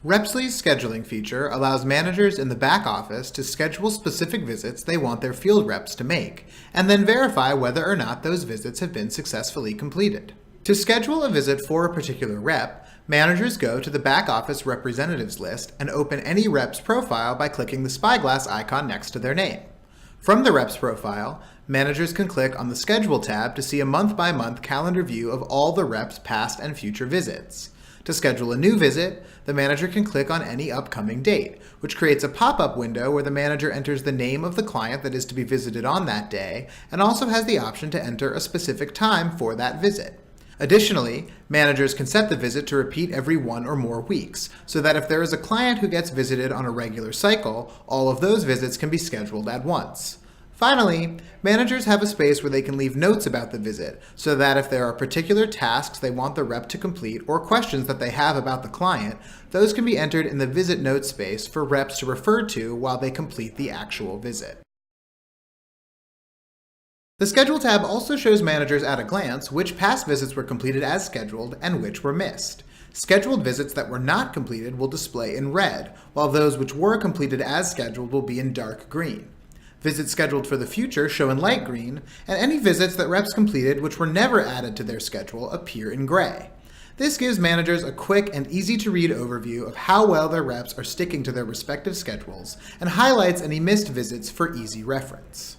Repsly's scheduling feature allows managers in the back office to schedule specific visits they want their field reps to make, and then verify whether or not those visits have been successfully completed. To schedule a visit for a particular rep, managers go to the back office representatives list and open any rep's profile by clicking the spyglass icon next to their name. From the rep's profile, managers can click on the Schedule tab to see a month-by-month calendar view of all the rep's past and future visits. To schedule a new visit, the manager can click on any upcoming date, which creates a pop-up window where the manager enters the name of the client that is to be visited on that day, and also has the option to enter a specific time for that visit. Additionally, managers can set the visit to repeat every 1 or more weeks, so that if there is a client who gets visited on a regular cycle, all of those visits can be scheduled at once. Finally, managers have a space where they can leave notes about the visit, so that if there are particular tasks they want the rep to complete or questions that they have about the client, those can be entered in the visit notes space for reps to refer to while they complete the actual visit. The Schedule tab also shows managers at a glance which past visits were completed as scheduled and which were missed. Scheduled visits that were not completed will display in red, while those which were completed as scheduled will be in dark green. Visits scheduled for the future show in light green, and any visits that reps completed which were never added to their schedule appear in gray. This gives managers a quick and easy-to-read overview of how well their reps are sticking to their respective schedules, and highlights any missed visits for easy reference.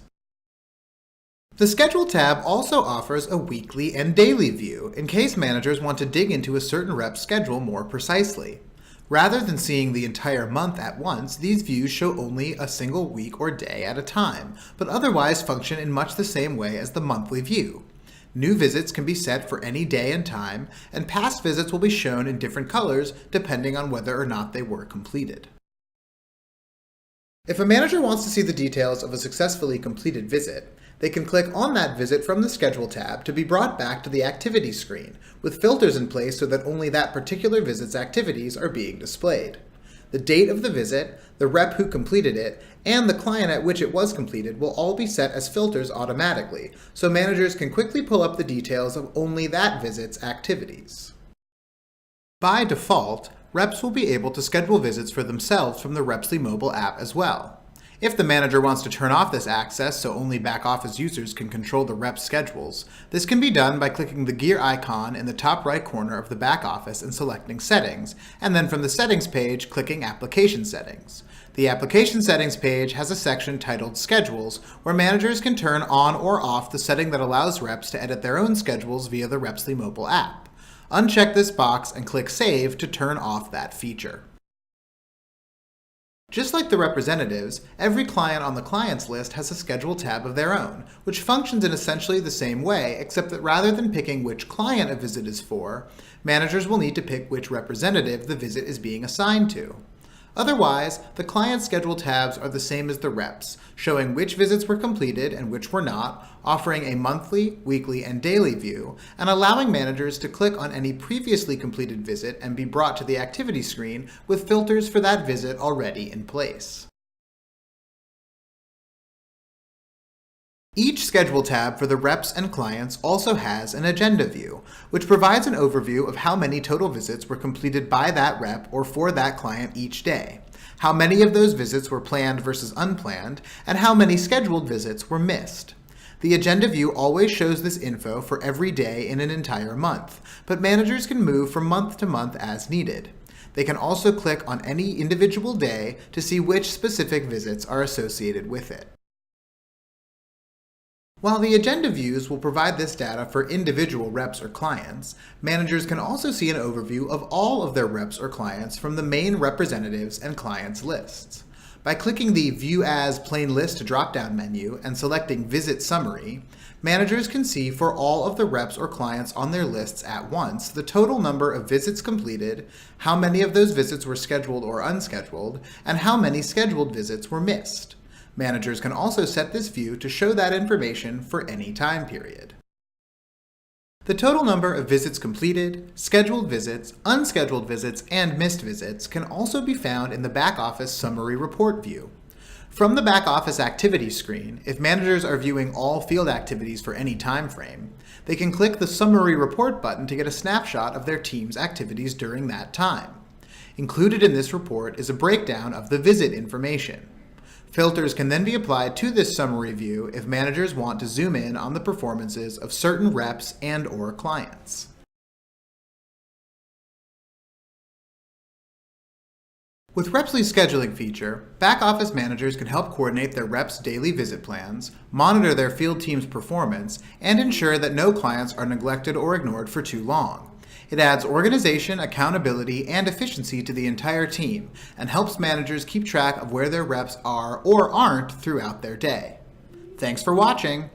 The Schedule tab also offers a weekly and daily view in case managers want to dig into a certain rep's schedule more precisely. Rather than seeing the entire month at once, these views show only a single week or day at a time, but otherwise function in much the same way as the monthly view. New visits can be set for any day and time, and past visits will be shown in different colors depending on whether or not they were completed. If a manager wants to see the details of a successfully completed visit, they can click on that visit from the Schedule tab to be brought back to the Activity screen, with filters in place so that only that particular visit's activities are being displayed. The date of the visit, the rep who completed it, and the client at which it was completed will all be set as filters automatically, so managers can quickly pull up the details of only that visit's activities. By default, reps will be able to schedule visits for themselves from the Repsly mobile app as well. If the manager wants to turn off this access so only back-office users can control the rep's schedules, this can be done by clicking the gear icon in the top right corner of the back office and selecting Settings, and then from the Settings page, clicking Application Settings. The Application Settings page has a section titled Schedules, where managers can turn on or off the setting that allows reps to edit their own schedules via the Repsly mobile app. Uncheck this box and click Save to turn off that feature. Just like the representatives, every client on the clients list has a Schedule tab of their own, which functions in essentially the same way, except that rather than picking which client a visit is for, managers will need to pick which representative the visit is being assigned to. Otherwise, the client schedule tabs are the same as the reps, showing which visits were completed and which were not, offering a monthly, weekly, and daily view, and allowing managers to click on any previously completed visit and be brought to the activity screen with filters for that visit already in place. Each Schedule tab for the reps and clients also has an agenda view, which provides an overview of how many total visits were completed by that rep or for that client each day, how many of those visits were planned versus unplanned, and how many scheduled visits were missed. The agenda view always shows this info for every day in an entire month, but managers can move from month to month as needed. They can also click on any individual day to see which specific visits are associated with it. While the agenda views will provide this data for individual reps or clients, managers can also see an overview of all of their reps or clients from the main representatives and clients lists. By clicking the View As Plain List drop-down menu and selecting Visit Summary, managers can see for all of the reps or clients on their lists at once the total number of visits completed, how many of those visits were scheduled or unscheduled, and how many scheduled visits were missed. Managers can also set this view to show that information for any time period. The total number of visits completed, scheduled visits, unscheduled visits, and missed visits can also be found in the Back Office Summary Report view. From the Back Office Activities screen, if managers are viewing all field activities for any time frame, they can click the Summary Report button to get a snapshot of their team's activities during that time. Included in this report is a breakdown of the visit information. Filters can then be applied to this summary view if managers want to zoom in on the performances of certain reps and/or clients. With Repsly's scheduling feature, back-office managers can help coordinate their reps' daily visit plans, monitor their field team's performance, and ensure that no clients are neglected or ignored for too long. It adds organization, accountability, and efficiency to the entire team, and helps managers keep track of where their reps are or aren't throughout their day. Thanks for watching!